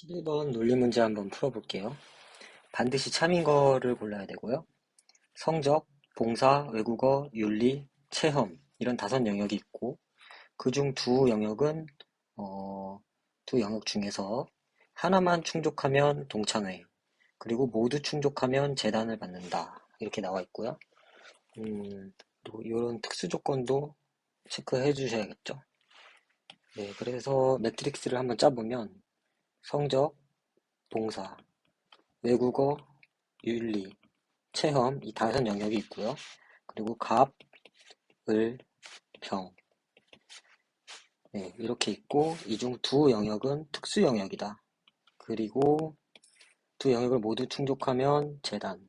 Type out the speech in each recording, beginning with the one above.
11번 논리 문제 한번 풀어볼게요. 반드시 참인 거를 골라야 되고요. 성적, 봉사, 외국어, 윤리, 체험 이런 5영역이 있고 그중 두 영역 중에서 하나만 충족하면 동창회, 그리고 모두 충족하면 재단을 받는다. 이렇게 나와 있고요. 그리고 이런 특수 조건도 체크해 주셔야겠죠. 네, 그래서 매트릭스를 한번 짜보면 성적, 봉사, 외국어, 윤리, 체험 이 5영역이 있고요. 그리고 갑, 을, 병 이렇게 있고 이 중 두 영역은 특수 영역이다. 그리고 두 영역을 모두 충족하면 재단,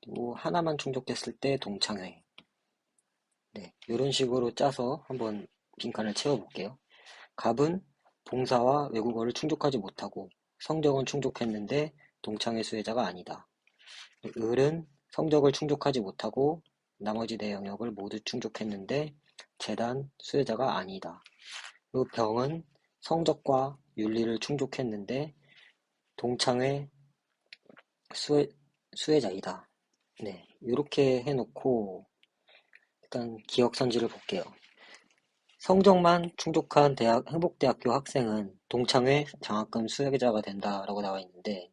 그리고 하나만 충족했을 때 동창회. 이런 식으로 짜서 한번 빈칸을 채워볼게요. 갑은 봉사와 외국어를 충족하지 못하고 성적은 충족했는데 동창회 수혜자가 아니다. 을은 성적을 충족하지 못하고 나머지 4영역을 모두 충족했는데 재단 수혜자가 아니다. 그 병은 성적과 윤리를 충족했는데 동창회 수혜자이다. 이렇게 해놓고 일단 기억선지를 볼게요. 성적만 충족한 행복대학교 학생은 동창회 장학금 수혜자가 된다라고 나와 있는데,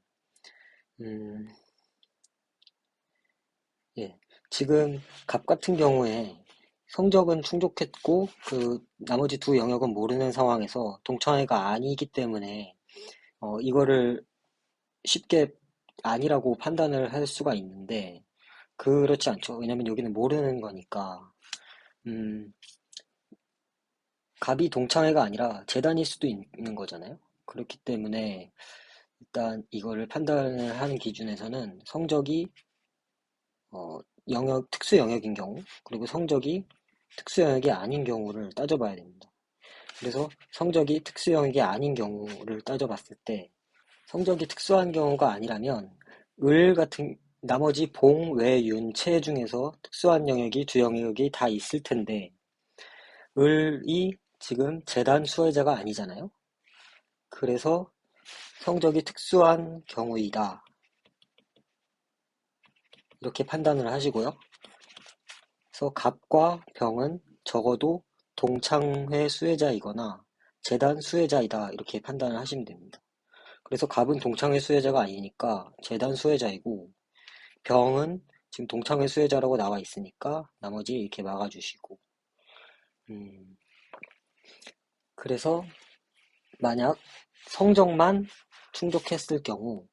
지금 갑 같은 경우에 성적은 충족했고 나머지 두 영역은 모르는 상황에서 동창회가 아니기 때문에 이거를 쉽게 아니라고 판단을 할 수가 있는데 그렇지 않죠. 왜냐면 여기는 모르는 거니까. 갑이 동창회가 아니라 재단일 수도 있는 거잖아요. 그렇기 때문에 일단 이거를 판단을 하는 기준에서는 성적이 특수 영역인 경우, 그리고 성적이 특수 영역이 아닌 경우를 따져봐야 됩니다. 그래서 성적이 특수 영역이 아닌 경우를 따져봤을 때 성적이 특수한 경우가 아니라면 나머지 봉, 외, 윤, 체 중에서 특수한 영역이 두 영역이 다 있을 텐데 을이 지금 재단 수혜자가 아니잖아요. 그래서 성적이 특수한 경우이다. 이렇게 판단을 하시고요. 그래서 갑과 병은 적어도 동창회 수혜자이거나 재단 수혜자이다. 이렇게 판단을 하시면 됩니다. 그래서 갑은 동창회 수혜자가 아니니까 재단 수혜자이고 병은 지금 동창회 수혜자라고 나와 있으니까 나머지 이렇게 막아주시고 그래서 만약 성적만 충족했을 경우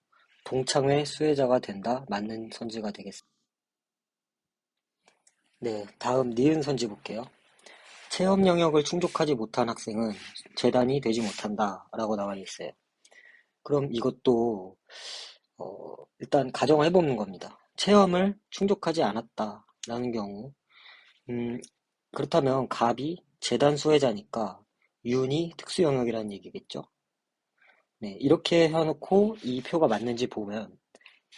동창회 수혜자가 된다. 맞는 선지가 되겠습니다. 다음 니은 선지 볼게요. 체험 영역을 충족하지 못한 학생은 재단이 되지 못한다 라고 나와 있어요. 그럼 이것도 일단 가정을 해보는 겁니다. 체험을 충족하지 않았다 라는 경우 그렇다면 갑이 재단 수혜자니까 윤이 특수 영역이라는 얘기겠죠. 이렇게 해놓고 이 표가 맞는지 보면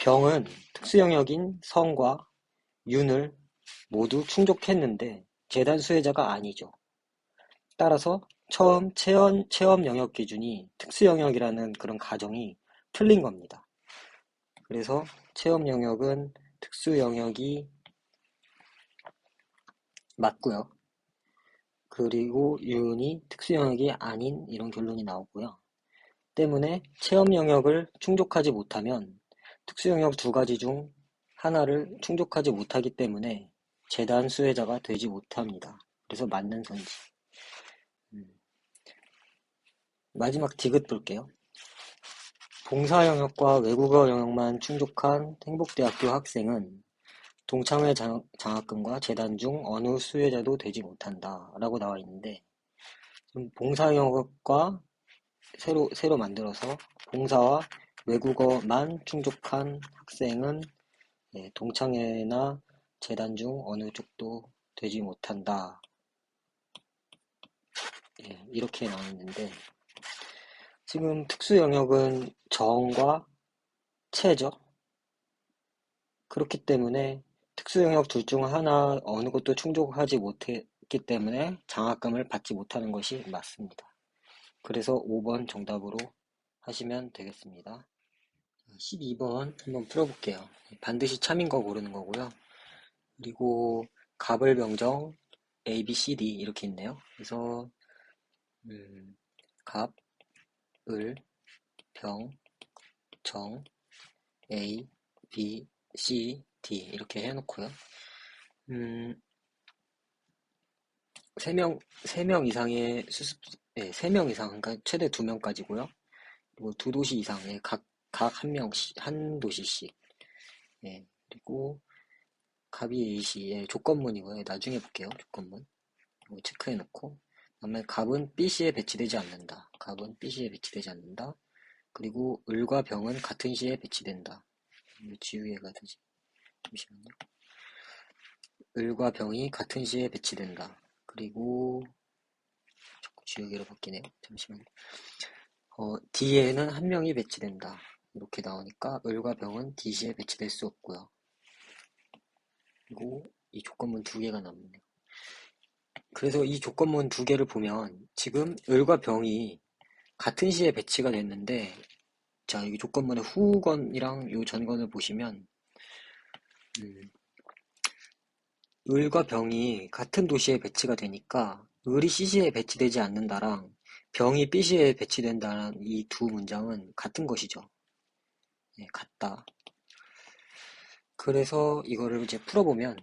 병은 특수 영역인 성과 윤을 모두 충족했는데 재단 수혜자가 아니죠. 따라서 처음 체험 영역 기준이 특수 영역이라는 그런 가정이 틀린 겁니다. 그래서 체험 영역은 특수 영역이 맞고요. 그리고 윤이 특수 영역이 아닌 이런 결론이 나오고요. 때문에 체험 영역을 충족하지 못하면 특수 영역 2가지 중 하나를 충족하지 못하기 때문에 재단 수혜자가 되지 못합니다. 그래서 맞는 선지. 마지막 디귿 볼게요. 봉사 영역과 외국어 영역만 충족한 행복대학교 학생은 동창회 장학금과 재단 중 어느 수혜자도 되지 못한다 라고 나와 있는데 봉사 영역과 새로 만들어서 봉사와 외국어만 충족한 학생은 동창회나 재단 중 어느 쪽도 되지 못한다. 이렇게 나와 있는데 지금 특수 영역은 정과 체죠. 그렇기 때문에 특수 영역 둘 중 하나 어느 것도 충족하지 못했기 때문에 장학금을 받지 못하는 것이 맞습니다. 그래서 5번 정답으로 하시면 되겠습니다. 12번 한번 풀어볼게요. 반드시 참인 거 고르는 거고요. 그리고 갑을 병정 A, B, C, D 이렇게 있네요. 그래서 갑, 을, 병, 정, A, B, C, D 이렇게 해놓고요. 3명 이상의 수습, 네, 3명 이상, 그러니까 최대 2명까지고요. 그리고 2도시 이상의 각 한 명씩, 한 도시씩. 예, 그리고 갑이 A시의 조건문이고요. 나중에 볼게요. 조건문. 이거 체크해 놓고. 그다음에 갑은 B시에 배치되지 않는다. 갑은 B시에 배치되지 않는다. 그리고 을과 병은 같은 시에 배치된다. 지우개가 되지. 잠시만요. 을과 병이 같은 시에 배치된다. 그리고 자꾸 지우개로 바뀌네요. 잠시만요. D에는 한 명이 배치된다. 이렇게 나오니까 을과 병은 D시에 배치될 수 없고요. 그리고 이 조건문 2개가 남네요. 그래서 이 조건문 2개를 보면 지금 을과 병이 같은 시에 배치가 됐는데, 자, 여기 조건문의 후건이랑 요 전건을 보시면 을과 병이 같은 도시에 배치가 되니까 을이 C시에 배치되지 않는다랑 병이 B시에 배치된다는 이 두 문장은 같은 것이죠. 네, 같다. 그래서 이거를 이제 풀어보면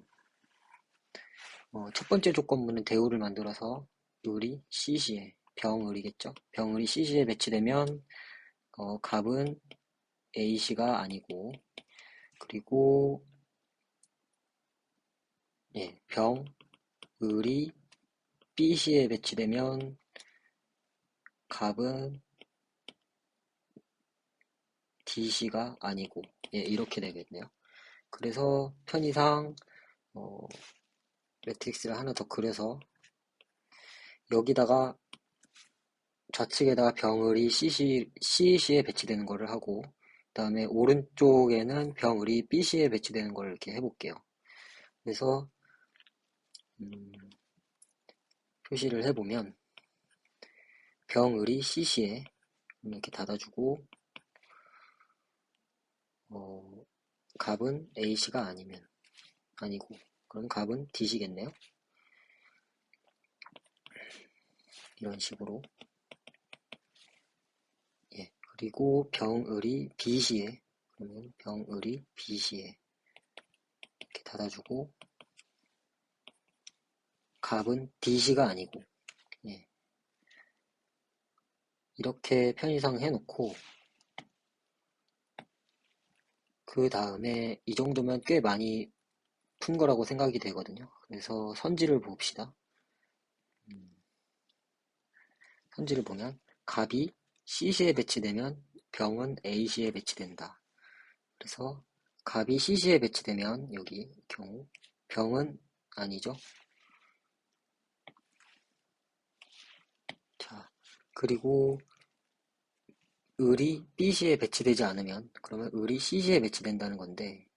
첫 번째 조건문은 대우를 만들어서 을이 C시에, 병을이겠죠. 병을이 C시에 배치되면 갑은 A시가 아니고, 그리고 예, 을이 B시에 배치되면 갑은 D시가 아니고, 예, 이렇게 되겠네요. 그래서 편의상 매트릭스를 하나 더 그려서 여기다가 좌측에다가 병을이 C시에 배치되는 거를 하고, 그 다음에 오른쪽에는 병을이 B시에 배치되는 걸 이렇게 해볼게요. 그래서 표시를 해보면 병을이 C시에 이렇게 닫아주고, 갑은 A시가 아니고, 그럼 갑은 D시겠네요. 이런 식으로. 예. 그리고 병을이 B시에, 그러면 병을이 B시에 이렇게 닫아주고, 갑은 D시가 아니고, 예. 이렇게 편의상 해놓고, 그 다음에 이 정도면 꽤 많이 푼 거라고 생각이 되거든요. 그래서 선지를 봅시다. 선지를 보면 갑이 C시에 배치되면 병은 A시에 배치된다. 그래서 갑이 C시에 배치되면 여기 경우 병은 아니죠. 자, 그리고 을이 B시에 배치되지 않으면 그러면 을이 C시에 배치된다는 건데,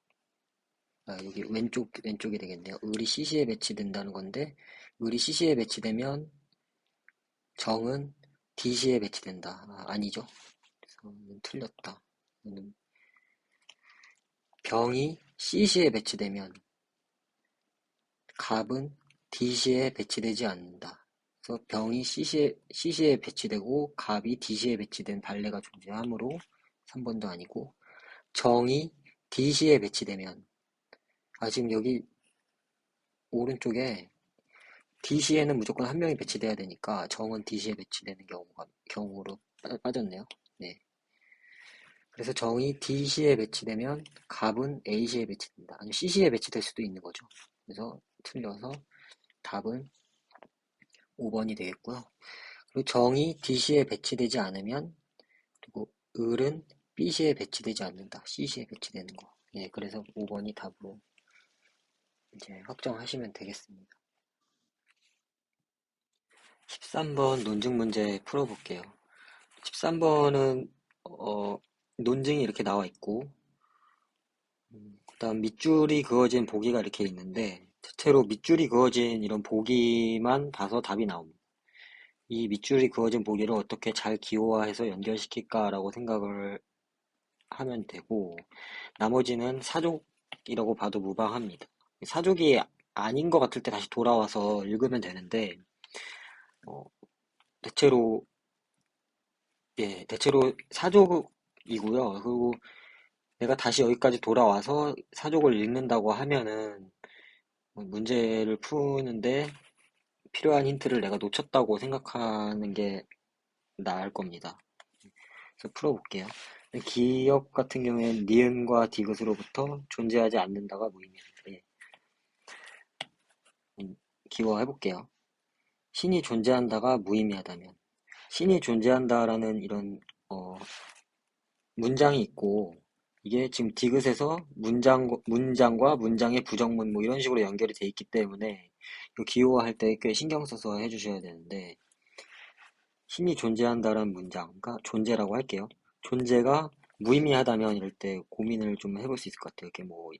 여기 왼쪽이 되겠네요. 을이 C시에 배치된다는 건데, 을이 C시에 배치되면 정은 D시에 배치된다. 아니죠. 그래서 틀렸다. 병이 C시에 배치되면 갑은 D시에 배치되지 않는다. 그래서 병이 C시에 배치되고 갑이 D시에 배치된 발레가 존재하므로 3번도 아니고, 정이 D시에 배치되면, 지금 여기 오른쪽에 D시에는 무조건 한 명이 배치돼야 되니까 정은 D시에 배치되는 경우로 빠졌네요. 네. 그래서 정이 D시에 배치되면 갑은 A시에 배치된다. 아니면 C시에 배치될 수도 있는 거죠. 그래서 틀려서 답은 5번이 되겠고요. 그리고 정이 D시에 배치되지 않으면, 그리고 을은 B시에 배치되지 않는다. C시에 배치되는 거. 예, 그래서 5번이 답으로 이제 확정하시면 되겠습니다. 13번 논증 문제 풀어볼게요. 13번은 논증이 이렇게 나와 있고, 그 다음 밑줄이 그어진 보기가 이렇게 있는데, 대체로 밑줄이 그어진 이런 보기만 봐서 답이 나옵니다. 이 밑줄이 그어진 보기를 어떻게 잘 기호화해서 연결시킬까라고 생각을 하면 되고, 나머지는 사족이라고 봐도 무방합니다. 사족이 아닌 것 같을 때 다시 돌아와서 읽으면 되는데, 어, 대체로, 대체로 사족이고요. 그리고 내가 다시 여기까지 돌아와서 사족을 읽는다고 하면은 문제를 푸는데 필요한 힌트를 내가 놓쳤다고 생각하는 게 나을 겁니다. 그래서 풀어볼게요. 기역 같은 경우에는 니은과 디귿으로부터 존재하지 않는다가 무의미한데, 기호해볼게요. 신이 존재한다가 무의미하다면, 신이 존재한다라는 이런 문장이 있고, 이게 지금 디귿에서 문장과 문장의 부정문 뭐 이런 식으로 연결이 돼 있기 때문에 이 기호할 때 꽤 신경 써서 해주셔야 되는데, 신이 존재한다라는 문장, 그러니까 존재라고 할게요. 존재가 무의미하다면 이럴 때 고민을 좀 해볼 수 있을 것 같아요. 이렇게 뭐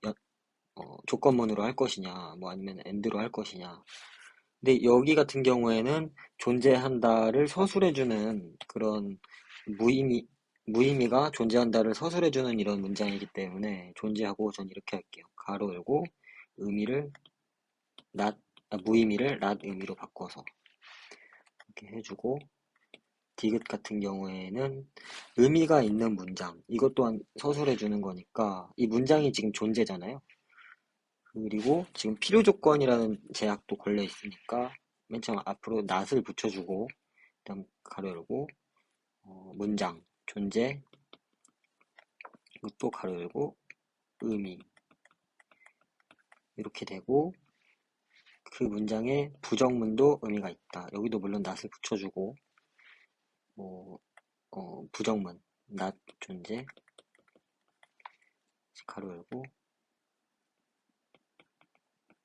조건문으로 할 것이냐, 뭐 아니면 and로 할 것이냐. 근데 여기 같은 경우에는 존재한다를 서술해주는 그런 무의미, 무의미가 존재한다를 서술해주는 이런 문장이기 때문에 존재하고 전 이렇게 할게요. 가로 열고 의미를 무의미를 낫 의미로 바꿔서 이렇게 해주고, 디귿 같은 경우에는 의미가 있는 문장, 이것 또한 서술해 주는 거니까 이 문장이 지금 존재잖아요. 그리고 지금 필요 조건이라는 제약도 걸려 있으니까 맨 처음 앞으로 낫을 붙여주고, 그다음 가로 열고 문장 존재, 또 가로 열고 의미, 이렇게 되고, 그 문장에 부정문도 의미가 있다. 여기도 물론 낫을 붙여주고, 뭐 부정문 낫 존재, 가로 열고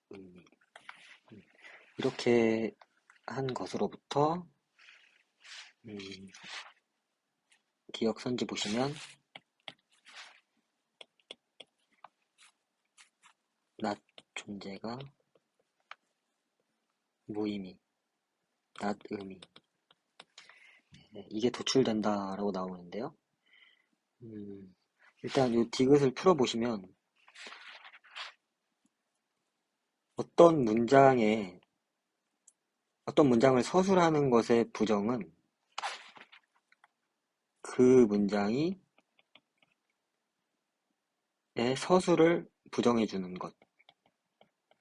의미, 이렇게 한 것으로부터 음, 기억 선지 보시면 낫 존재가 무의미, 낫 의미, 이게 도출된다라고 나오는데요. 일단 이 디귿을 풀어보시면 어떤 문장에 어떤 문장을 서술하는 것의 부정은 그 문장이 서술을 부정해주는 것.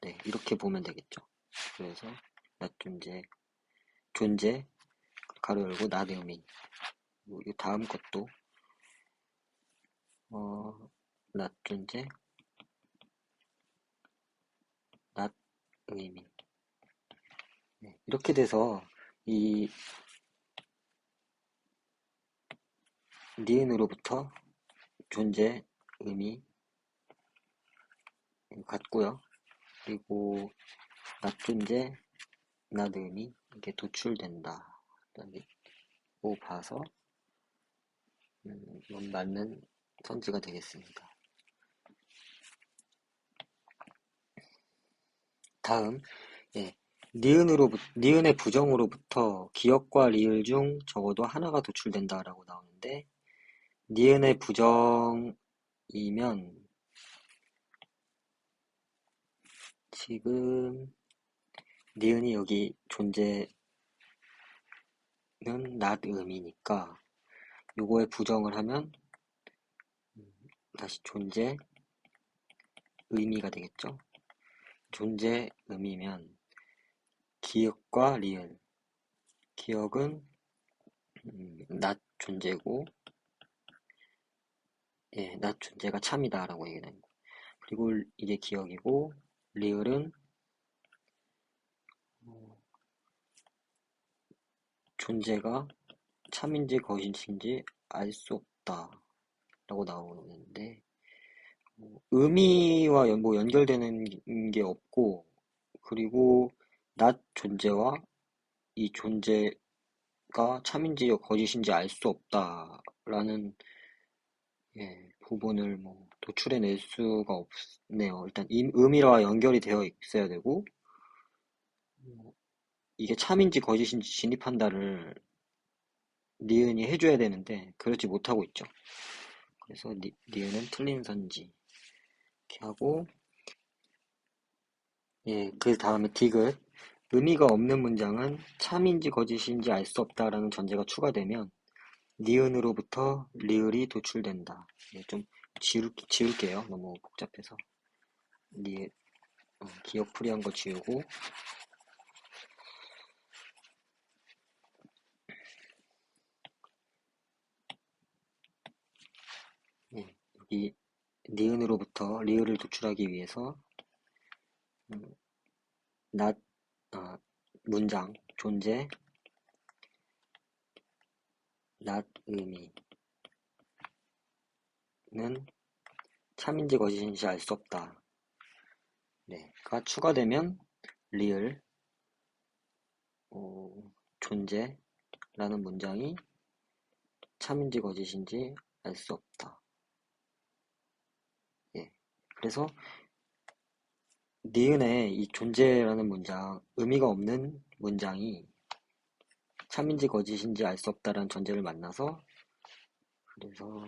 네, 이렇게 보면 되겠죠. 그래서 낫 존재, 가로 열고 낫 의미. 이 다음 것도 낫 존재, 낫 의미. 네, 이렇게 돼서 이 니은으로부터 존재, 의미 같고요. 그리고 낫 존재, 낫 의미 이게 도출된다. 고 봐서 맞는 선지가 되겠습니다. 다음, 예, 니은의 부정으로부터 기역과 리을 중 적어도 하나가 도출된다라고 나오는데, 니은의 부정이면 지금 니은이 여기 존재는 낫 의미니까 요거에 부정을 하면 다시 존재 의미가 되겠죠. 존재 의미면 기역과 리을, 기역은 낫 존재고, 낫 존재가 참이다 라고 얘기하는 거. 그리고 이게 기역이고, 리을은 존재가 참인지 거짓인지 알 수 없다 라고 나오는데, 의미와 뭐 연결되는 게 없고, 그리고 낫 존재와 이 존재가 참인지 거짓인지 알 수 없다라는 부분을 뭐 도출해낼 수가 없네요. 일단 의미와 연결이 되어 있어야 되고, 이게 참인지 거짓인지 진입 판단을 니은이 해줘야 되는데 그렇지 못하고 있죠. 그래서 니은은 틀린 선지 이렇게 하고, 예, 그 다음에 디귿. 의미가 없는 문장은 참인지 거짓인지 알 수 없다라는 전제가 추가되면 니은으로부터 리을이 도출된다. 예, 좀 지울게요. 너무 복잡해서. 니, 기억풀이한 거 지우고, 예, 여기 니은으로부터 리을을 도출하기 위해서 음, 낫, 문장, 존재, 낫 의미는 참인지 거짓인지 알 수 없다. 네,가 추가되면 리을, 어, 존재라는 문장이 참인지 거짓인지 알 수 없다. 예. 그래서 니은의 이 존재라는 문장, 의미가 없는 문장이 참인지 거짓인지 알 수 없다라는 전제를 만나서, 그래서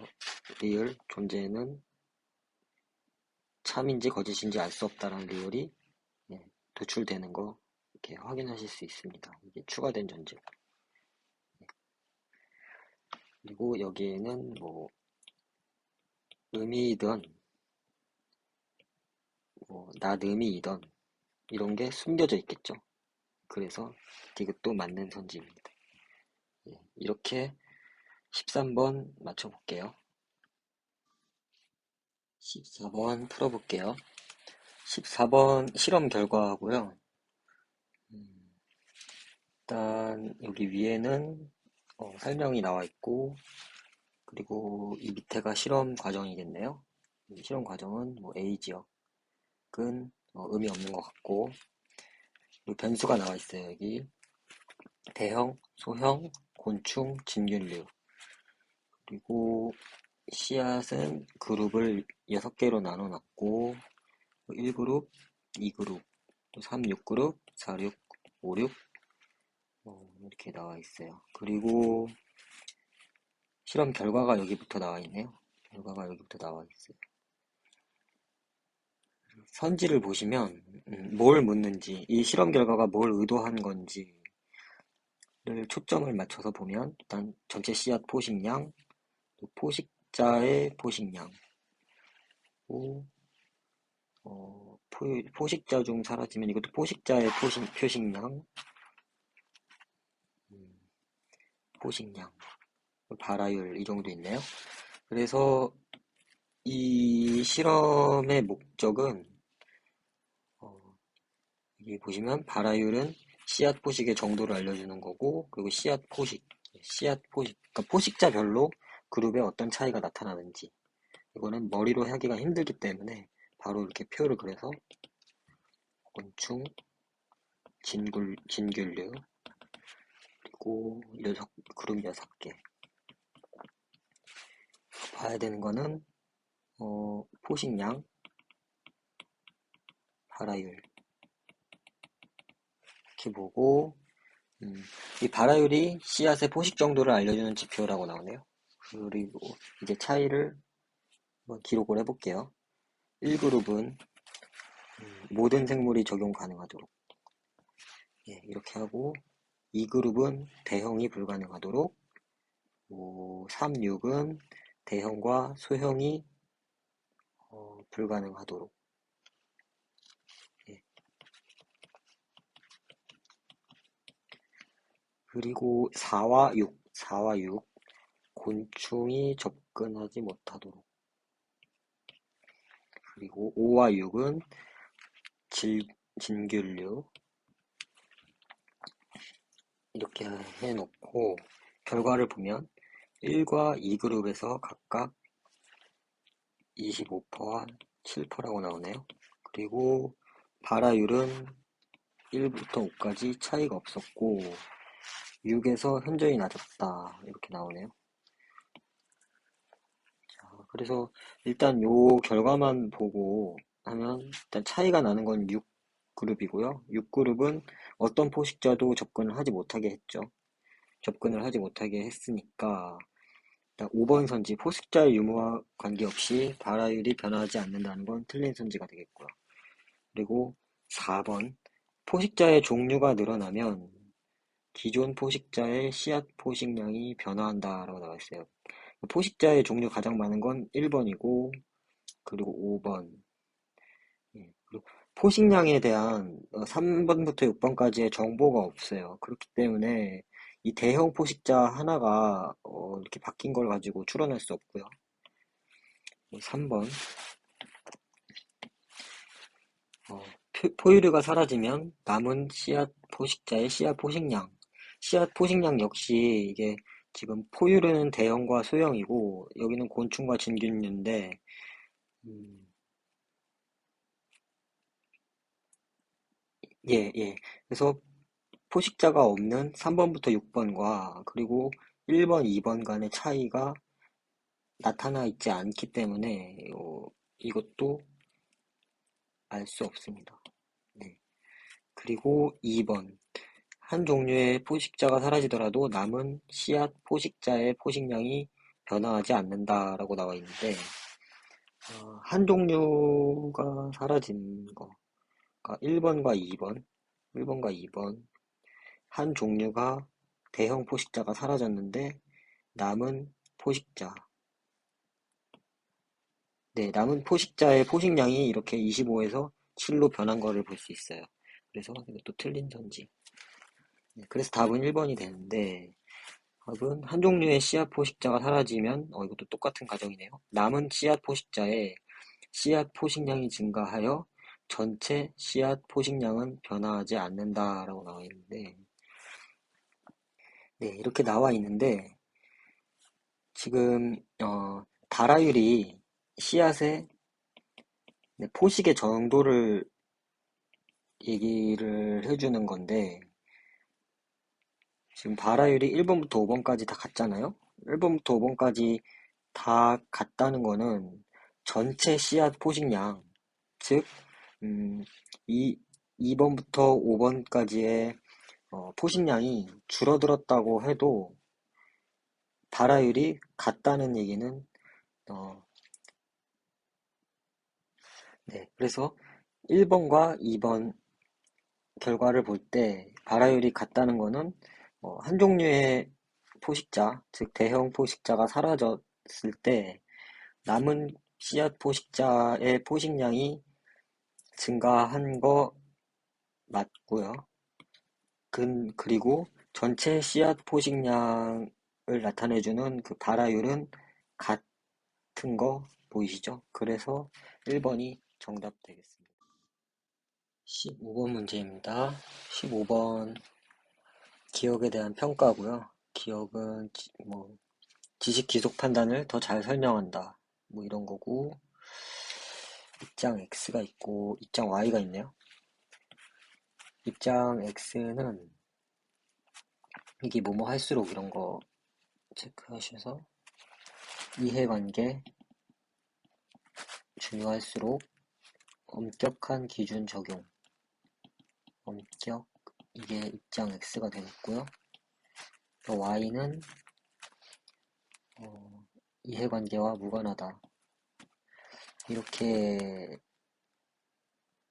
리을, 존재는 참인지 거짓인지 알 수 없다라는 리을이, 예, 도출되는 거 이렇게 확인하실 수 있습니다. 이게 추가된 전제. 그리고 여기에는 뭐 의미이든 뭐 낫의미이든 이런 게 숨겨져 있겠죠. 그래서 디귿도 맞는 선지입니다. 예, 이렇게 13번 맞춰볼게요. 14번 풀어볼게요. 14번 실험 결과하고요. 일단 여기 위에는 설명이 나와 있고, 그리고 이 밑에가 실험 과정이겠네요. 이 실험 과정은 뭐 A 지역은 의미 없는 것 같고, 그리고 변수가 나와 있어요. 여기 대형, 소형, 곤충, 진균류. 그리고 씨앗은 그룹을 6개로 나눠놨고, 1그룹, 2그룹, 3, 6그룹, 4, 6, 5, 6 이렇게 나와 있어요. 그리고 실험 결과가 여기부터 나와 있네요. 결과가 여기부터 나와 있어요. 선지를 보시면 뭘 묻는지, 이 실험 결과가 뭘 의도한 건지를 초점을 맞춰서 보면 일단 전체 씨앗 포식량, 또 포식자의 포식량, 또 포식자 중 사라지면 이것도 포식자의 표식량, 포식량, 발화율 이 정도 있네요. 그래서 이 실험의 목적은 여기 보시면 발화율은 씨앗 포식의 정도를 알려주는 거고, 그리고 씨앗 포식, 그러니까 포식자별로 그룹에 어떤 차이가 나타나는지, 이거는 머리로 하기가 힘들기 때문에 바로 이렇게 표를 그려서 곤충, 진균류, 그리고 그룹 6개 봐야 되는 거는 포식량, 발화율 이렇게 보고, 이 발화율이 씨앗의 포식 정도를 알려주는 지표라고 나오네요. 그리고 이제 차이를 한번 기록을 해볼게요. 1그룹은 모든 생물이 적용 가능하도록, 예, 이렇게 하고, 2그룹은 대형이 불가능하도록, 3, 6은 대형과 소형이 불가능하도록, 예. 그리고 4와 6, 곤충이 접근하지 못하도록, 그리고 5와 6은 진균류, 이렇게 해놓고 결과를 보면 1과 2그룹에서 각각 25%와 7%라고 나오네요. 그리고 발화율은 1부터 5까지 차이가 없었고 6에서 현저히 낮았다 이렇게 나오네요. 자, 그래서 일단 요 결과만 보고 하면 일단 차이가 나는 건 6그룹이고요. 6그룹은 어떤 포식자도 접근을 하지 못하게 했죠. 접근을 하지 못하게 했으니까 5번 선지, 포식자의 유무와 관계없이 발화율이 변화하지 않는다는 건 틀린 선지가 되겠고요. 그리고 4번, 포식자의 종류가 늘어나면 기존 포식자의 씨앗 포식량이 변화한다라고 나와 있어요. 포식자의 종류 가장 많은 건 1번이고, 그리고 5번. 그리고 포식량에 대한 3번부터 6번까지의 정보가 없어요. 그렇기 때문에 이 대형 포식자 하나가 이렇게 바뀐 걸 가지고 추론할 수 없고요. 3번. 포유류가 사라지면 남은 씨앗 포식자의 씨앗 포식량. 씨앗 포식량 역시 이게 지금 포유류는 대형과 소형이고 여기는 곤충과 진균류인데 음, 예, 예. 그래서 포식자가 없는 3번부터 6번과 그리고 1번, 2번 간의 차이가 나타나 있지 않기 때문에 이것도 알 수 없습니다. 네. 그리고 2번. 한 종류의 포식자가 사라지더라도 남은 씨앗 포식자의 포식량이 변화하지 않는다라고 나와 있는데, 한 종류가 사라진 거, 그러니까 1번과 2번, 1번과 2번, 한 종류가 대형 포식자가 사라졌는데, 남은 포식자, 네, 남은 포식자의 포식량이 이렇게 25에서 7로 변한 거를 볼 수 있어요. 그래서 이것도 틀린 선지. 네, 그래서 답은 1번이 되는데, 답은 한 종류의 씨앗 포식자가 사라지면, 이것도 똑같은 과정이네요. 남은 씨앗 포식자의 씨앗 포식량이 증가하여 전체 씨앗 포식량은 변화하지 않는다라고 나와 있는데, 네, 이렇게 나와 있는데, 지금, 발화율이 씨앗의 포식의 정도를 얘기를 해주는 건데, 지금 발화율이 1번부터 5번까지 다 같잖아요? 1번부터 5번까지 다 같다는 거는 전체 씨앗 포식량, 즉, 음, 이, 2번부터 5번까지의 포식량이 줄어들었다고 해도 발화율이 같다는 얘기는, 어, 네. 그래서 1번과 2번 결과를 볼 때 발화율이 같다는 거는 한 종류의 포식자, 즉 대형 포식자가 사라졌을 때 남은 씨앗 포식자의 포식량이 증가한 거 맞고요. 그리고 전체 씨앗 포식량을 나타내주는 그 발화율은 같은 거 보이시죠? 그래서 1번이 정답 되겠습니다. 15번 문제입니다. 15번 기억에 대한 평가고요. 기억은 지식 기록 판단을 더 잘 설명한다. 뭐 이런 거고 입장 X가 있고 입장 Y가 있네요. 입장 X는 이게 뭐뭐 할수록 이런 거 체크하셔서 이해관계 중요할수록 엄격한 기준 적용. 엄격 이게 입장 X가 되겠고요. 또 Y는 이해관계와 무관하다. 이렇게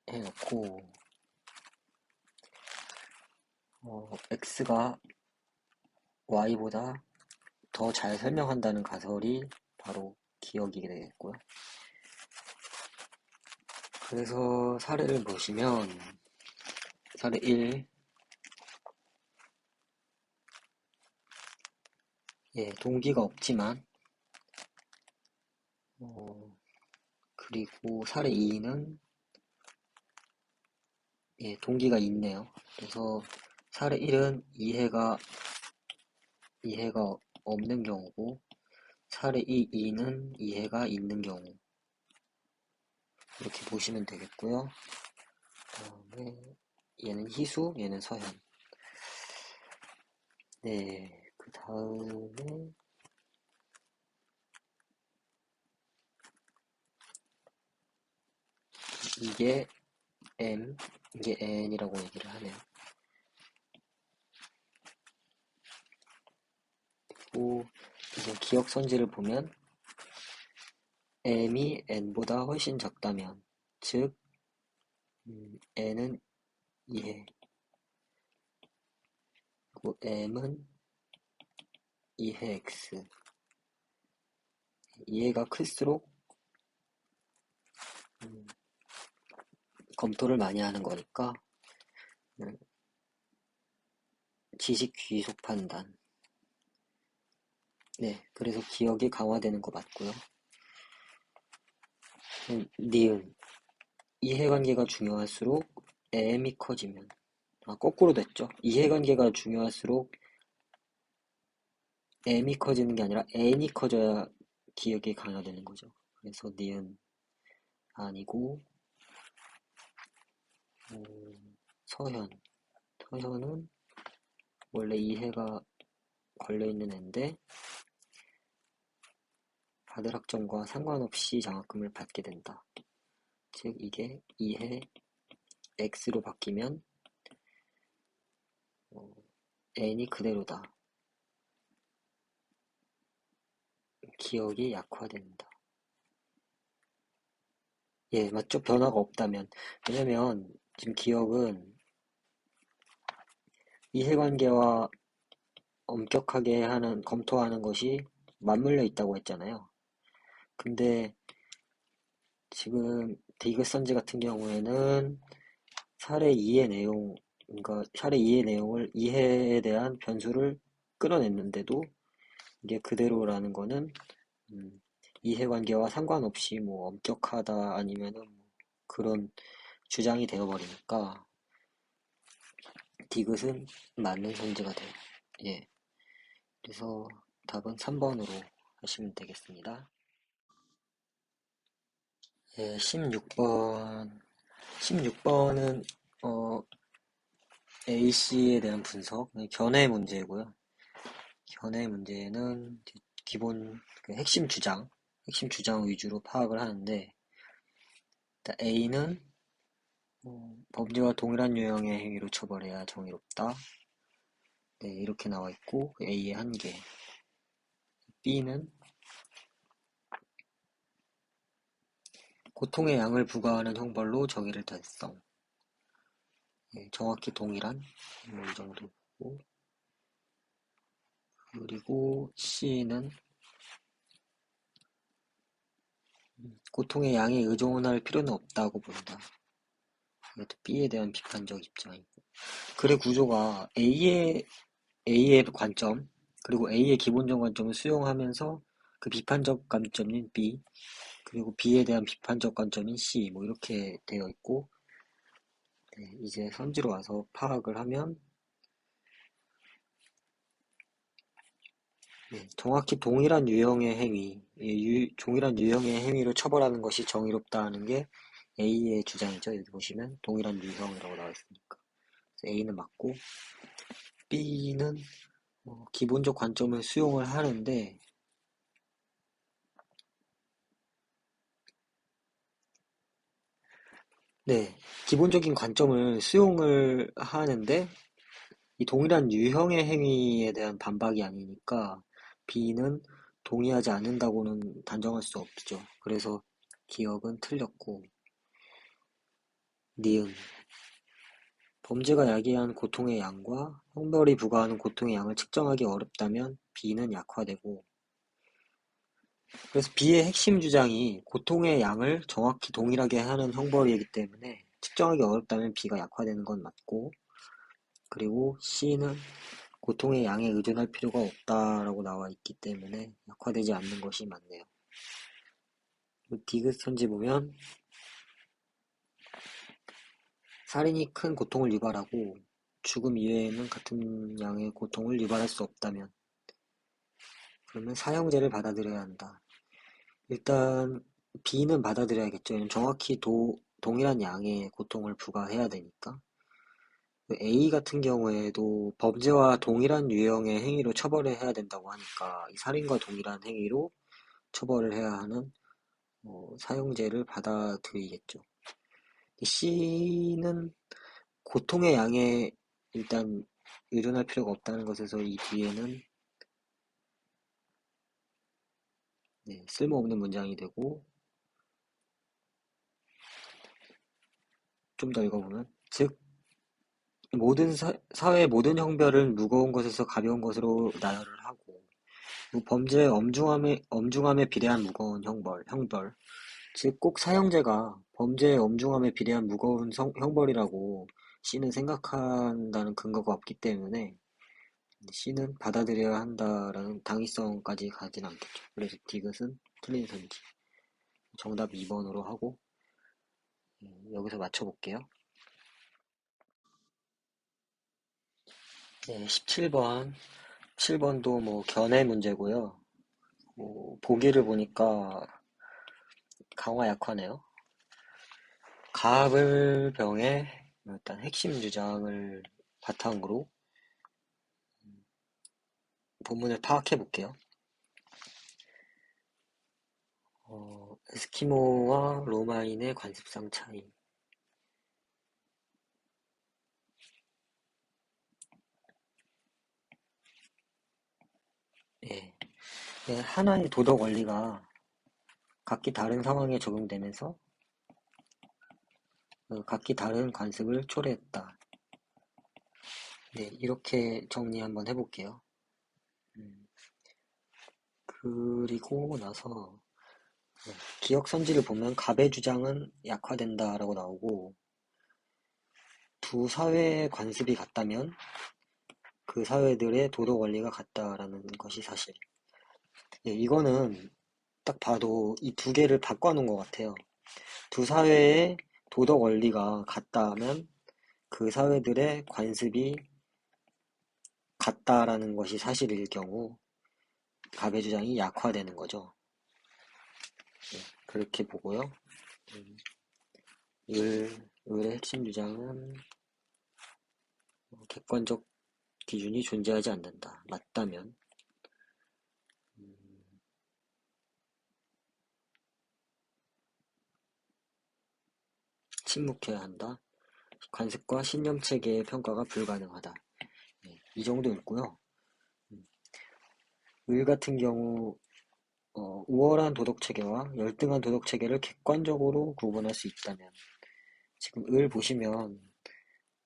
해놓고 X가 Y보다 더 잘 설명한다는 가설이 바로 기억이 되겠고요. 그래서 사례를 보시면 사례 1, 예, 동기가 없지만 그리고 사례 2는 예, 동기가 있네요. 그래서 사례 1은 이해가 없는 경우고 사례 2는 이해가 있는 경우 이렇게 보시면 되겠고요. 그다음에 얘는 희수, 얘는 서현. 네, 그 다음에 이게 M, 이게 N이라고 얘기를 하네요. 그리고 이제 기억선지를 보면 M이 N보다 훨씬 작다면, 즉 N은 2해, 그리고 M은 2해 X. 2해가 클수록 검토를 많이 하는 거니까 음, 지식 귀속 판단. 네, 그래서 기억이 강화되는 거 맞고요. 니은, 이해관계가 중요할수록 M이 커지면, 거꾸로 됐죠. 이해관계가 중요할수록 M이 커지는 게 아니라 N이 커져야 기억이 강화되는 거죠. 그래서 니은 아니고, 서현. 서현은 원래 이해가 걸려있는 애인데 받을 학점과 상관없이 장학금을 받게 된다. 즉 이게 2해 X로 바뀌면 N이 그대로다. 기억이 약화된다. 예, 맞죠? 변화가 없다면. 왜냐면 지금 기억은 이해관계와 엄격하게 검토하는 것이 맞물려 있다고 했잖아요. 근데 지금 디귿선지 같은 경우에는 사례 2의 내용, 그러니까 사례 2의 내용을 이해에 대한 변수를 끌어냈는데도 이게 그대로라는 거는 이해관계와 상관없이 뭐 엄격하다 아니면은 뭐 그런 주장이 되어버리니까 디귿은 맞는 선지가 돼요. 예. 그래서 답은 3번으로 하시면 되겠습니다. 예, 16번. 16번은 A씨에 대한 분석, 견해 문제고요. 견해 문제는 기본 핵심 주장 위주로 파악을 하는데, 일단 A는 범죄와 동일한 유형의 행위로 처벌해야 정의롭다. 네, 이렇게 나와 있고 A의 한계. B는 고통의 양을 부과하는 형벌로 정의를 달성. 네, 정확히 동일한 이 정도 보고, 그리고 C는 고통의 양에 의존할 필요는 없다고 본다. 이것도 B에 대한 비판적 입장이고. 글의 구조가 A의 관점, 그리고 A의 기본적 관점을 수용하면서 그 비판적 관점인 B, 그리고 B에 대한 비판적 관점인 C, 뭐 이렇게 되어 있고, 네, 이제 선지로 와서 파악을 하면, 네, 정확히 동일한 유형의 행위, 동일한 유형의 행위를 처벌하는 것이 정의롭다는 게 A의 주장이죠. 여기 보시면 동일한 유형이라고 나와 있으니까. A는 맞고, B는 기본적 관점을 수용을 하는데, 네, 기본적인 관점을 수용을 하는데, 이 동일한 유형의 행위에 대한 반박이 아니니까, B는 동의하지 않는다고는 단정할 수 없죠. 그래서 기억은 틀렸고, 니은. 범죄가 야기한 고통의 양과 형벌이 부과하는 고통의 양을 측정하기 어렵다면 B는 약화되고, 그래서 B의 핵심 주장이 고통의 양을 정확히 동일하게 하는 형벌이기 때문에 측정하기 어렵다면 B가 약화되는 건 맞고, 그리고 C는 고통의 양에 의존할 필요가 없다라고 나와 있기 때문에 약화되지 않는 것이 맞네요. 디귿 선지 보면 살인이 큰 고통을 유발하고 죽음 이외에는 같은 양의 고통을 유발할 수 없다면, 그러면 사형제를 받아들여야 한다. 일단 B는 받아들여야겠죠. 왜냐면 정확히 동일한 양의 고통을 부과해야 되니까. A 같은 경우에도 범죄와 동일한 유형의 행위로 처벌을 해야 된다고 하니까 이 살인과 동일한 행위로 처벌을 해야 하는 사형제를 받아들이겠죠. C는 고통의 양에 일단 의존할 필요가 없다는 것에서 이 뒤에는 네, 쓸모없는 문장이 되고 좀 더 읽어보면 즉 모든 사회의 모든 형벌은 무거운 것에서 가벼운 것으로 나열을 하고 범죄의 엄중함에 비례한 무거운 형벌 즉 꼭 사형제가 범죄의 엄중함에 비례한 무거운 형벌이라고 C는 생각한다는 근거가 없기 때문에 C는 받아들여야 한다라는 당위성까지 가진 않겠죠. 그래서 디귿은 틀린 선지. 정답 2번으로 하고 여기서 맞춰볼게요. 네, 17번. 7번도 뭐 견해 문제고요. 뭐 보기를 보니까 강화 약화네요. 가불병의 일단 핵심 주장을 바탕으로 본문을 파악해 볼게요. 에스키모와 로마인의 관습상 차이. 예. 예, 하나의 도덕 원리가 각기 다른 상황에 적용되면서 각기 다른 관습을 초래했다. 네, 이렇게 정리 한번 해볼게요. 그리고 나서 기억 선지를 보면 갑의 주장은 약화된다라고 나오고 두 사회의 관습이 같다면 그 사회들의 도덕 원리가 같다라는 것이 사실. 예, 이거는 딱 봐도 이 두 개를 바꿔놓은 것 같아요. 두 사회의 도덕 원리가 같다면 그 사회들의 관습이 같다라는 것이 사실일 경우 갑의 주장이 약화되는 거죠. 네, 그렇게 보고요. 을의 핵심 주장은 객관적 기준이 존재하지 않는다. 맞다면 침묵해야 한다. 관습과 신념체계의 평가가 불가능하다. 네, 이 정도 있고요. 을 같은 경우 우월한 도덕체계와 열등한 도덕체계를 객관적으로 구분할 수 있다면 지금 을 보시면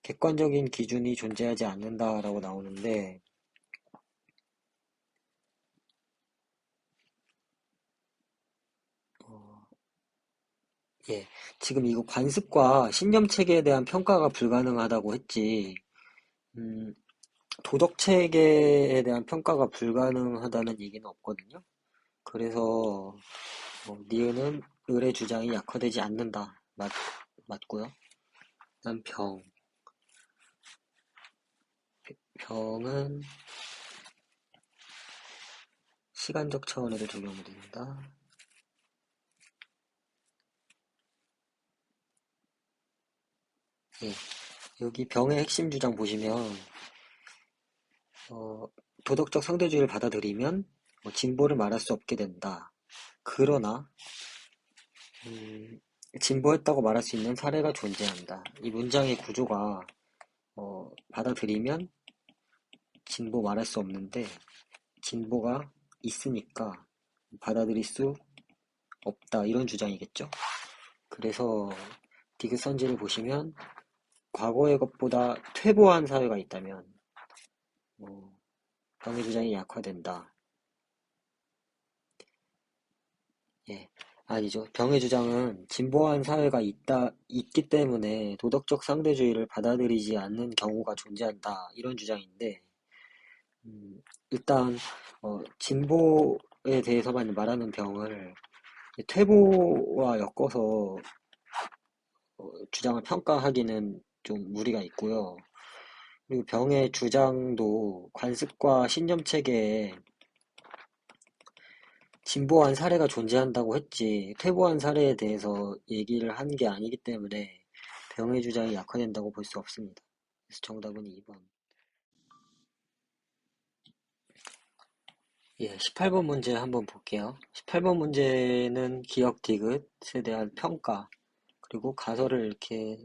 객관적인 기준이 존재하지 않는다라고 나오는데 어, 예, 지금 이거 관습과 신념체계에 대한 평가가 불가능하다고 했지 음, 도덕체계에 대한 평가가 불가능하다는 얘기는 없거든요. 그래서 니은은 을의 주장이 약화되지 않는다. 맞고요. 그다음 병은 시간적 차원에도 적용이 된다. 예, 여기 병의 핵심 주장 보시면 어, 도덕적 상대주의를 받아들이면 진보를 말할 수 없게 된다. 그러나 진보했다고 말할 수 있는 사례가 존재한다. 이 문장의 구조가 받아들이면 진보 말할 수 없는데 진보가 있으니까 받아들일 수 없다. 이런 주장이겠죠. 그래서 디귿선지를 보시면 과거의 것보다 퇴보한 사회가 있다면 병의 주장이 약화된다. 예, 아니죠. 병의 주장은 진보한 사회가 있기 때문에 도덕적 상대주의를 받아들이지 않는 경우가 존재한다. 이런 주장인데, 일단, 진보에 대해서만 말하는 병을 퇴보와 엮어서 주장을 평가하기는 좀 무리가 있고요. 그리고 병의 주장도 관습과 신념 체계에 진보한 사례가 존재한다고 했지 퇴보한 사례에 대해서 얘기를 한 게 아니기 때문에 병의 주장이 약화된다고 볼 수 없습니다. 그래서 정답은 2번. 예, 18번 문제 한번 볼게요. 18번 문제는 기억 디귿에 대한 평가, 그리고 가설을 이렇게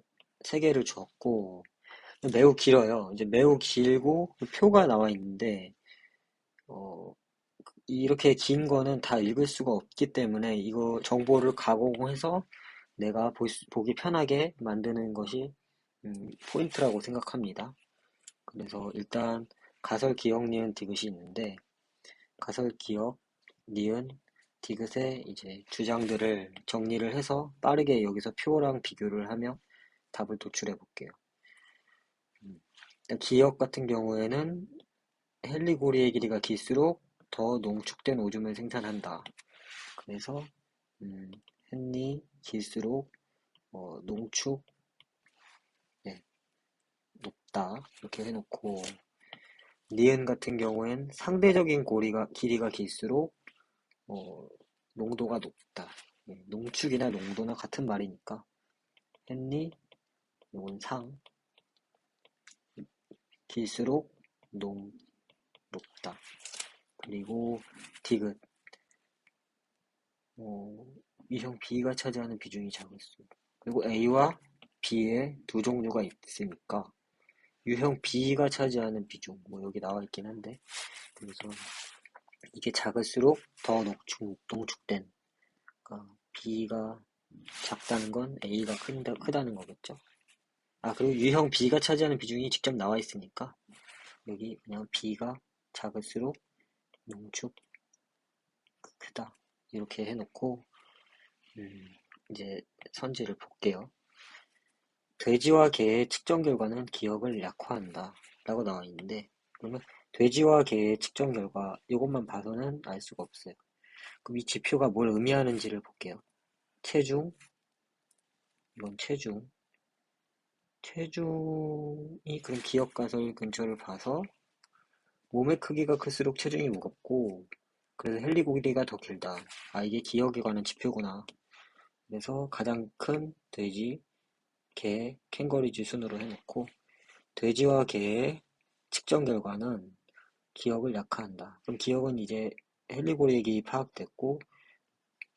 세 개를 주었고, 매우 길어요. 이제 매우 길고 표가 나와 있는데, 어, 이렇게 긴 거는 다 읽을 수가 없기 때문에 이거 정보를 가공해서 내가 보기 편하게 만드는 것이 포인트라고 생각합니다. 그래서 일단 가설, 기억, 니은, 디귿이 있는데 가설, 기억, 니은, 디귿의 이제 주장들을 정리를 해서 빠르게 여기서 표랑 비교를 하며 답을 도출해 볼게요. 일단 기억 같은 경우에는 헨리 고리의 길이가 길수록 더 농축된 오줌을 생산한다. 그래서 헨리 길수록 농축 네, 높다 이렇게 해놓고 니은 같은 경우엔 상대적인 길이가 길수록 어, 농도가 높다. 농축이나 농도나 같은 말이니까 헨리 요건 상 길수록 농 높다. 그리고 디귿 유형 B가 차지하는 비중이 작을수록 그리고 A와 B의 두 종류가 있으니까 유형 B가 차지하는 비중 뭐 여기 나와 있긴 한데 그래서 이게 작을수록 더 농축된 그러니까 B가 작다는 건 A가 크다는 거겠죠. 아 그리고 유형 B가 차지하는 비중이 직접 나와 있으니까 여기 그냥 B가 작을수록 농축 크다 이렇게 해놓고 이제 선지를 볼게요. 돼지와 개의 측정 결과는 기억을 약화한다 라고 나와 있는데 그러면 돼지와 개의 측정 결과 이것만 봐서는 알 수가 없어요. 그럼 이 지표가 뭘 의미하는지를 볼게요. 체중, 이건 체중이 그럼 기억 가설 근처를 봐서 몸의 크기가 클수록 체중이 무겁고 그래서 헨리 고리가 더 길다. 아 이게 기억에 관한 지표구나. 그래서 가장 큰 돼지, 개, 캥거루지 순으로 해놓고 돼지와 개의 측정 결과는 기억을 약화한다. 그럼 기억은 이제 헨리 고리액이 파악됐고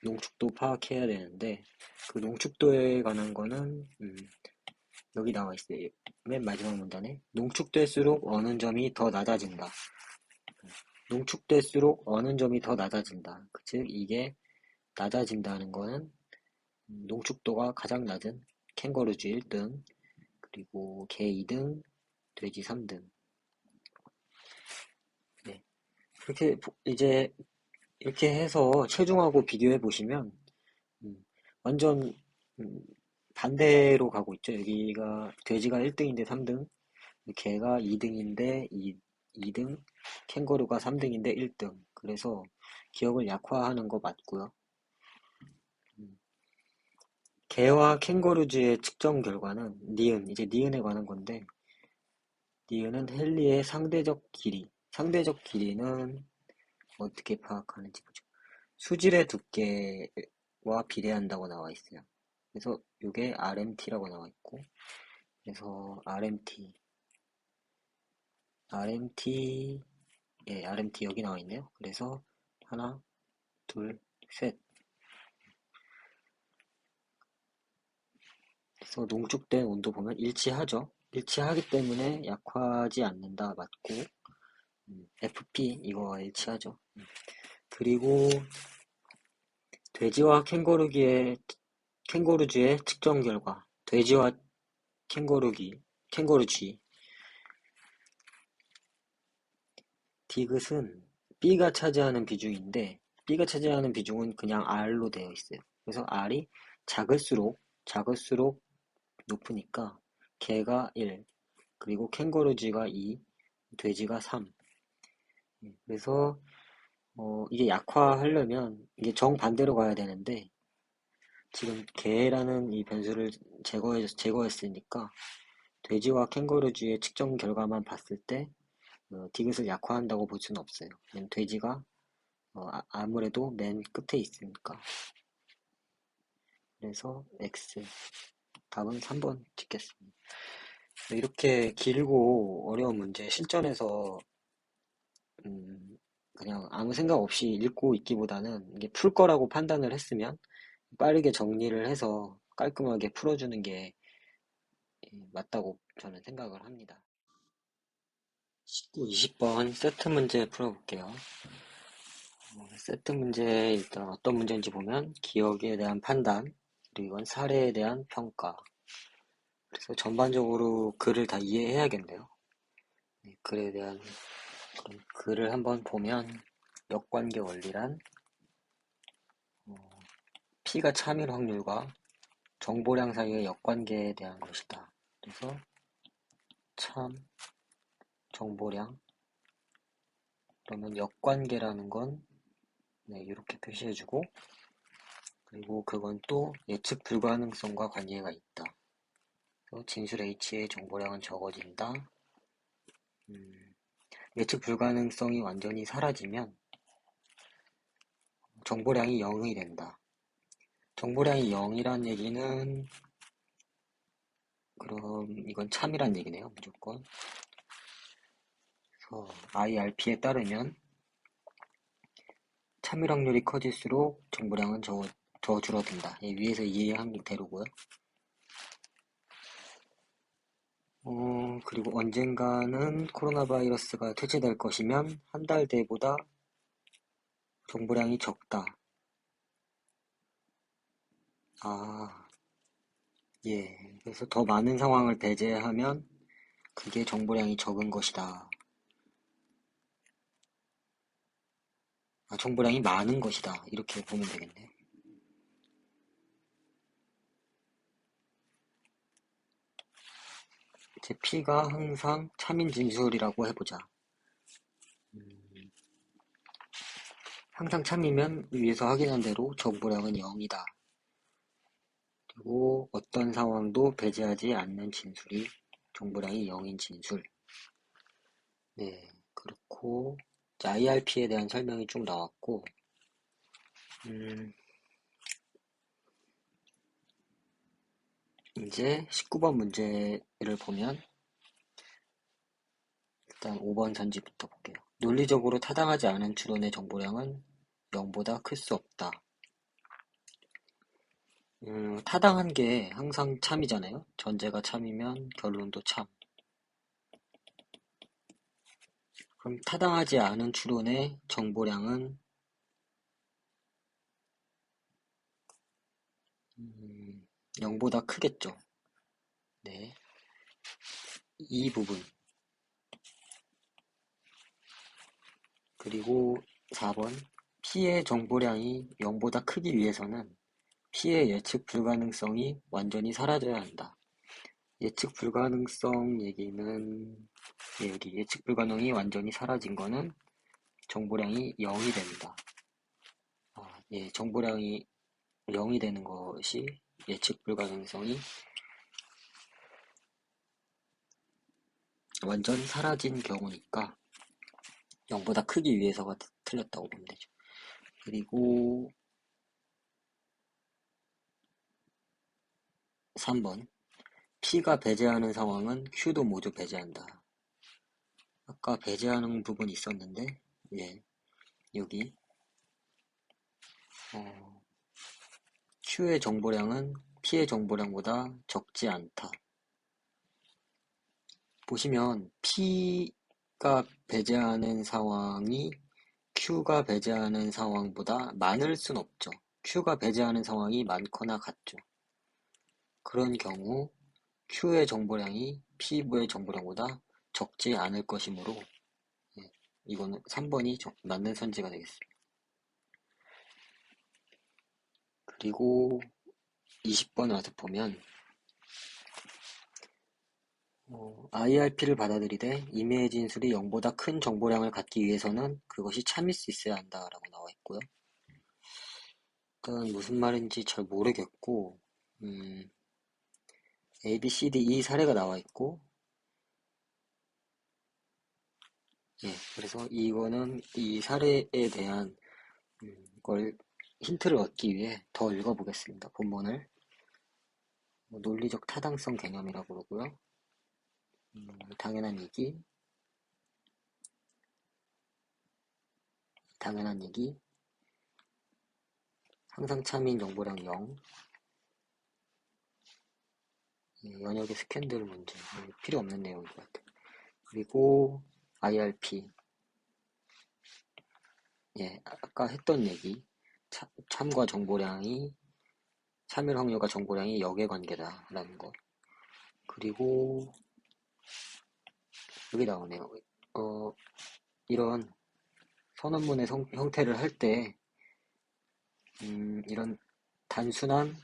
농축도 파악해야 되는데 그 농축도에 관한 거는 여기 나와 있어요. 맨 마지막 문단에 농축될수록 어느 점이 더 낮아진다. 농축될수록 어느 점이 더 낮아진다. 즉 이게 낮아진다는 거는 농축도가 가장 낮은 캥거루쥐 1등, 그리고 개 2등, 돼지 3등. 네. 그렇게 이제 이렇게 해서 체중하고 비교해 보시면 완전 음, 반대로 가고 있죠. 여기가 돼지가 1등인데 3등, 개가 2등인데 2등, 캥거루가 3등인데 1등. 그래서 기억을 약화하는 거 맞고요. 개와 캥거루즈의 측정 결과는 이제 니은에 관한 건데 니은은 헨리의 상대적 길이는 어떻게 파악하는지 보죠. 수질의 두께와 비례한다고 나와 있어요. 그래서 이게 RMT라고 나와 있고 그래서 RMT RMT 여기 나와 있네요. 그래서 하나, 둘, 셋. 그래서 농축된 온도 보면 일치하죠. 일치하기 때문에 약화하지 않는다 맞고 FP 이거와 일치하죠. 그리고 돼지와 캥거루쥐의 측정 결과 돼지와 캥거루쥐 디귿은 B가 차지하는 비중인데 B가 차지하는 비중은 그냥 R로 되어 있어요. 그래서 R이 작을수록 높으니까 개가 1, 그리고 캥거루쥐가 2, 돼지가 3. 그래서 이게 약화하려면 이게 정반대로 가야 되는데 지금 개라는 이 변수를 제거했으니까 돼지와 캥거루쥐의 측정 결과만 봤을 때 디귿을 약화한다고 볼 수는 없어요. 왜냐면 돼지가 아무래도 맨 끝에 있으니까. 그래서 X. 답은 3번 찍겠습니다. 이렇게 길고 어려운 문제 실전에서 그냥 아무 생각 없이 읽고 있기보다는 이게 풀 거라고 판단을 했으면 빠르게 정리를 해서 깔끔하게 풀어주는 게 맞다고 저는 생각을 합니다. 19, 20번 세트 문제 풀어볼게요. 세트 문제 일단 어떤 문제인지 보면 기억에 대한 판단, 그리고 이건 사례에 대한 평가. 그래서 전반적으로 글을 다 이해해야겠네요. 글에 대한 그럼 글을 한번 보면 역관계 원리란 P가 참일 확률과 정보량 사이의 역관계에 대한 것이다. 그래서 참, 정보량 그러면 역관계라는 건 이렇게 표시해주고 그리고 그건 또 예측 불가능성과 관계가 있다. 진술 H의 정보량은 적어진다. 예측 불가능성이 완전히 사라지면 정보량이 0이 된다. 정보량이 0이란 얘기는 그럼 이건 참이란 얘기네요. 무조건. 그래서 IRP에 따르면 참일 확률이 커질수록 정보량은 더 줄어든다. 위에서 이해한 대로고요. 그리고 언젠가는 코로나 바이러스가 퇴치될 것이면 한 달 뒤보다 정보량이 적다. 예. 그래서 더 많은 상황을 배제하면 그게 정보량이 적은 것이다. 정보량이 많은 것이다. 이렇게 보면 되겠네. 제 P가 항상 참인 진술이라고 해보자. 항상 참이면 위에서 확인한 대로 정보량은 0이다. 그리고 어떤 상황도 배제하지 않는 진술이 정보량이 0인 진술. 네, 그렇고 IRP에 대한 설명이 쭉 나왔고 이제 19번 문제를 보면 일단 5번 전지부터 볼게요. 논리적으로 타당하지 않은 추론의 정보량은 0보다 클 수 없다. 타당한 게 항상 참이잖아요. 전제가 참이면 결론도 참. 그럼 타당하지 않은 추론의 정보량은 0보다 크겠죠. 네. 이 부분. 그리고 4번. P의 정보량이 0보다 크기 위해서는 P의 예측 불가능성이 완전히 사라져야 한다. 예측 불가능성 얘기는 여기 예측 불가능이 완전히 사라진 거는 정보량이 0이 된다. 정보량이 0이 되는 것이 예측 불가능성이 완전 사라진 경우니까 0보다 크기 위해서가 틀렸다고 보면 되죠. 그리고 3번 P가 배제하는 상황은 Q도 모두 배제한다. 아까 배제하는 부분이 있었는데 여기 Q의 정보량은 P의 정보량보다 적지 않다. 보시면 P가 배제하는 상황이 Q가 배제하는 상황보다 많을 순 없죠. Q가 배제하는 상황이 많거나 같죠. 그런 경우 Q의 정보량이 P의 정보량보다 적지 않을 것이므로 이거는 3번이 맞는 선지가 되겠습니다. 그리고 20번 와서 보면 IRP를 받아들이되 임의의 진술이 0보다 큰 정보량을 갖기 위해서는 그것이 참일 수 있어야 한다라고 나와 있고요. 일단 무슨 말인지 잘 모르겠고 A, B, C, D, E 사례가 나와 있고 그래서 이거는 이 사례에 대한 걸 힌트를 얻기 위해 더 읽어보겠습니다. 본문을 논리적 타당성 개념이라고 그러고요. 당연한 얘기, 항상 참인 정보량 0, 예, 연역의 스캔들 문제. 필요 없는 내용인 것 같아요. 그리고 IRP. 예, 아까 했던 얘기. 참과 정보량이, 참여 확률과 정보량이 역의 관계다라는 거. 그리고 여기 나오네요. 어, 이런 선언문의 형태를 할 때, 이런 단순한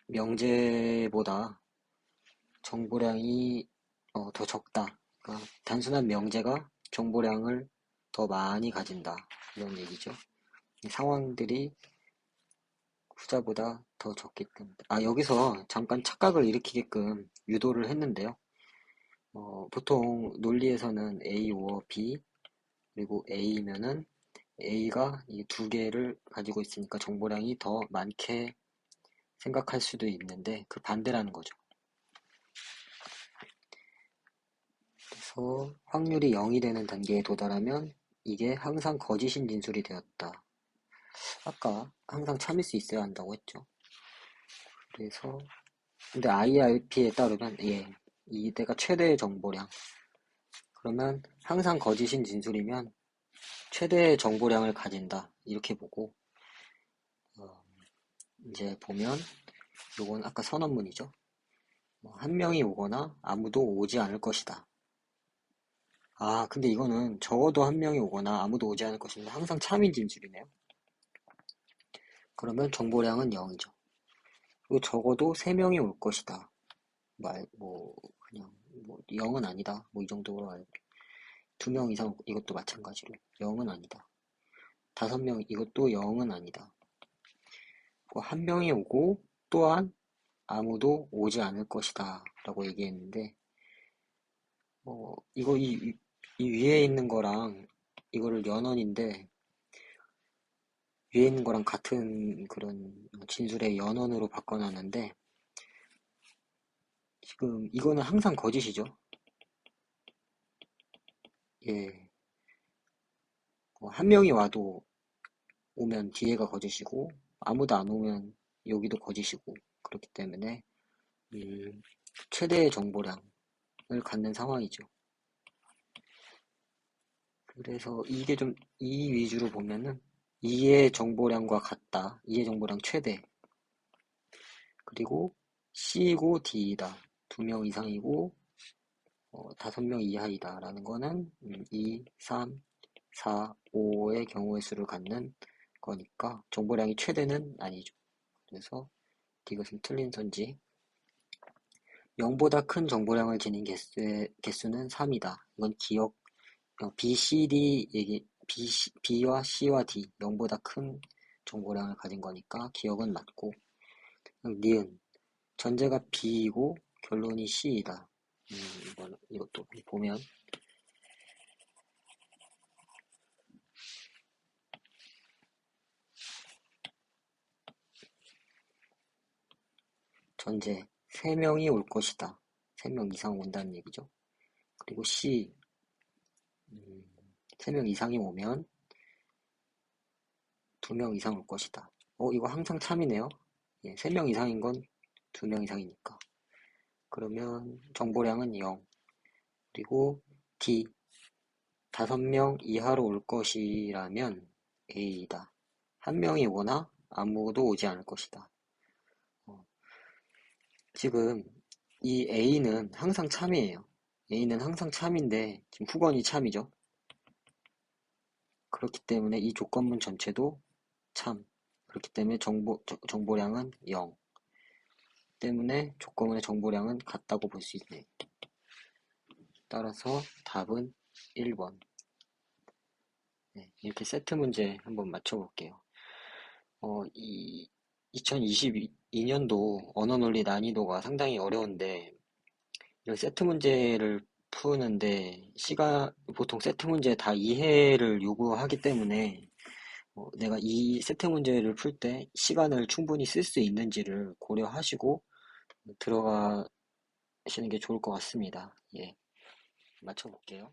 명제보다 정보량이 더 적다. 그러니까 단순한 명제가 정보량을 더 많이 가진다. 이런 얘기죠. 이 상황들이 후자보다 더 적기 때문에. 여기서 잠깐 착각을 일으키게끔 유도를 했는데요. 보통 논리에서는 A or B, 그리고 A면은 A가 이 두 개를 가지고 있으니까 정보량이 더 많게 생각할 수도 있는데 그 반대라는 거죠. 그래서 확률이 0이 되는 단계에 도달하면 이게 항상 거짓인 진술이 되었다. 아까 항상 참일 수 있어야 한다고 했죠. 그래서 근데 IRP에 따르면 이때가 최대의 정보량. 그러면 항상 거짓인 진술이면 최대의 정보량을 가진다. 이렇게 보고 어, 이제 보면 요건 아까 선언문이죠. 한 명이 오거나 아무도 오지 않을 것이다. 근데 이거는 적어도 한 명이 오거나 아무도 오지 않을 것인데 항상 참인 진술이네요. 그러면 정보량은 0이죠. 그리고 적어도 3명이 올 것이다. 그냥, 0은 아니다. 이 정도로 알고. 2명 이상, 이것도 마찬가지로. 0은 아니다. 5명, 이것도 0은 아니다. 한 명이 오고, 또한 아무도 오지 않을 것이다. 라고 얘기했는데, 이거, 이 위에 있는 거랑, 이거를 연언인데, 위에 있는 거랑 같은 그런 진술의 연언으로 바꿔놨는데, 지금 이거는 항상 거짓이죠. 예. 한 명이 오면 뒤에가 거짓이고, 아무도 안 오면 여기도 거짓이고, 그렇기 때문에, 최대의 정보량을 갖는 상황이죠. 그래서 이게 좀, 이 위주로 보면은, 2의 정보량과 같다. 2의 정보량 최대. 그리고 C이고 D이다. 2명 이상이고, 5명 이하이다. 라는 거는, 2, 3, 4, 5의 경우의 수를 갖는 거니까, 정보량이 최대는 아니죠. 그래서, 이것은 틀린 선지. 0보다 큰 정보량을 지닌 개수는 3이다. 이건 B, C, D B와 C와 D, 0보다 큰 정보량을 가진 거니까 기억은 맞고, 니은, 전제가 B이고 결론이 C이다. 이것도 보면, 전제, 3명이 올 것이다. 3명 이상 온다는 얘기죠. 그리고 C, 3명 이상이 오면 2명 이상 올 것이다. 이거 항상 참이네요. 3명 이상인 건 2명 이상이니까. 그러면 정보량은 0. 그리고 D, 5명 이하로 올 것이라면 A이다. 한 명이 오거나 아무도 오지 않을 것이다. 지금 이 A는 항상 참이에요. A는 항상 참인데 지금 후건이 참이죠. 그렇기 때문에 이 조건문 전체도 참. 그렇기 때문에 정보량은 0. 때문에 조건문의 정보량은 같다고 볼 수 있네. 따라서 답은 1번. 이렇게 세트 문제 한번 맞춰볼게요. 이 2022년도 언어논리 난이도가 상당히 어려운데 이런 세트 문제를 푸는데 보통 세트 문제 다 이해를 요구하기 때문에 내가 이 세트 문제를 풀 때 시간을 충분히 쓸 수 있는지를 고려하시고 들어가시는 게 좋을 것 같습니다. 맞춰볼게요.